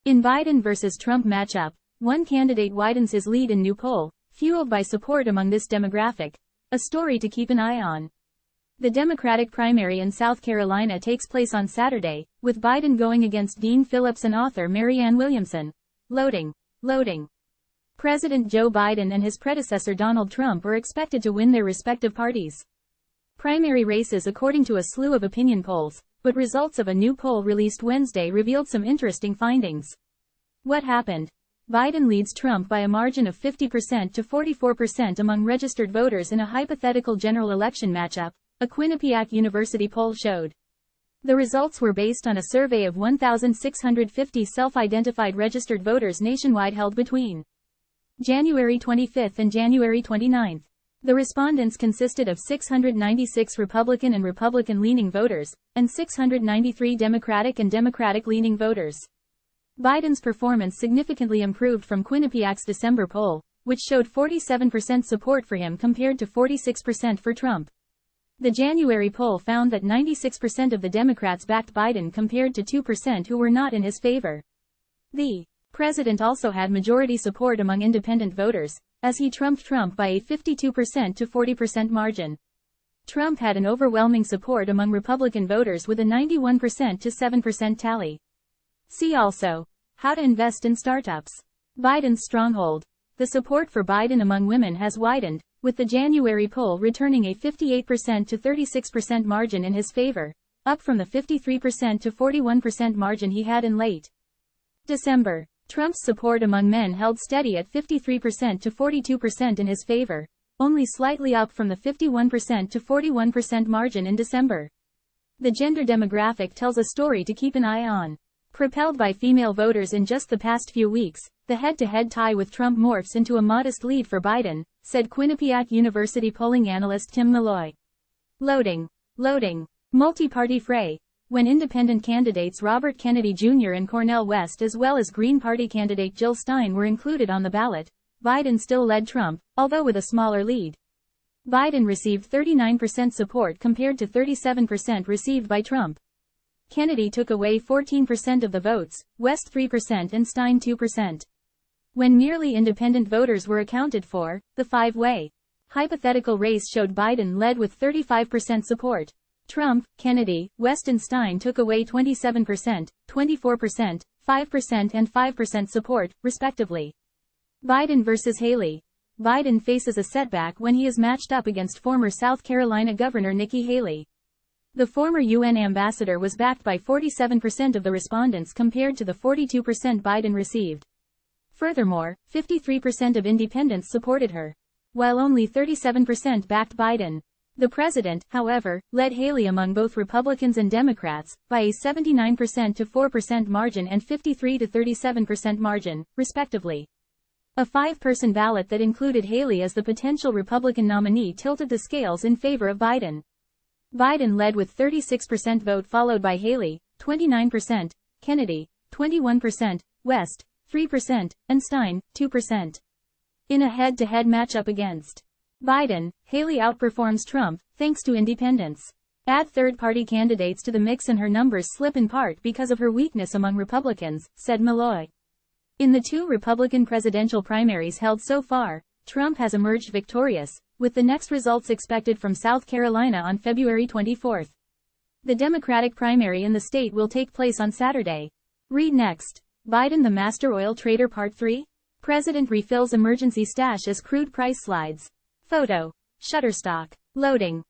In Biden versus Trump matchup, one candidate widens his lead in new poll, fueled by support among this demographic, a story to keep an eye on. The Democratic primary in South Carolina takes place on Saturday, with Biden going against Dean Phillips and author Marianne Williamson.Loading Loading. President Joe Biden and his predecessor Donald Trump are expected to win their respective parties' primary races according to a slew of opinion polls, but results of a new poll released Wednesday revealed some interesting findings. What happened? Biden leads Trump by a margin of 50% to 44% among registered voters in a hypothetical general election matchup, a Quinnipiac University poll showed. The results were based on a survey of 1,650 self-identified registered voters nationwide held between January 25 and January 29. The respondents consisted of 696 Republican and Republican-leaning voters, and 693 Democratic and Democratic-leaning voters. Biden's performance significantly improved from Quinnipiac's December poll, which showed 47% support for him compared to 46% for Trump. The January poll found that 96% of the Democrats backed Biden compared to 2% who were not in his favor. The president also had majority support among independent voters, as he trumped Trump by a 52% to 40% margin. Trump had an overwhelming support among Republican voters with a 91% to 7% tally. See also, how to invest in startups. Biden's stronghold. The support for Biden among women has widened, with the January poll returning a 58% to 36% margin in his favor, up from the 53% to 41% margin he had in late December. Trump's support among men held steady at 53% to 42% in his favor, only slightly up from the 51% to 41% margin in December. The gender demographic tells a story to keep an eye on. Propelled by female voters in just the past few weeks, the head-to-head tie with Trump morphs into a modest lead for Biden, said Quinnipiac University polling analyst Tim Malloy. Loading. Multi-party fray. When independent candidates Robert Kennedy Jr. and Cornel West as well as Green Party candidate Jill Stein were included on the ballot, Biden still led Trump, although with a smaller lead. Biden received 39% support compared to 37% received by Trump. Kennedy took away 14% of the votes, West 3% and Stein 2%. When merely independent voters were accounted for, the five-way hypothetical race showed Biden led with 35% support. Trump, Kennedy, West and Stein took away 27%, 24%, 5% and 5% support, respectively. Biden versus Haley. Biden faces a setback when he is matched up against former South Carolina Governor Nikki Haley. The former UN ambassador was backed by 47% of the respondents compared to the 42% Biden received. Furthermore, 53% of independents supported her, while only 37% backed Biden. The president, however, led Haley among both Republicans and Democrats, by a 79% to 4% margin and 53 to 37% margin, respectively. A five-person ballot that included Haley as the potential Republican nominee tilted the scales in favor of Biden. Biden led with 36% vote followed by Haley, 29%, Kennedy, 21%, West, 3%, and Stein, 2%. In a head-to-head matchup against Biden, Haley outperforms Trump, thanks to independents. Add third-party candidates to the mix and her numbers slip in part because of her weakness among Republicans, said Malloy. In the two Republican presidential primaries held so far, Trump has emerged victorious, with the next results expected from South Carolina on February 24. The Democratic primary in the state will take place on Saturday. Read next. Biden the Master Oil Trader Part 3? President refills emergency stash as crude price slides. Photo. Shutterstock. Loading.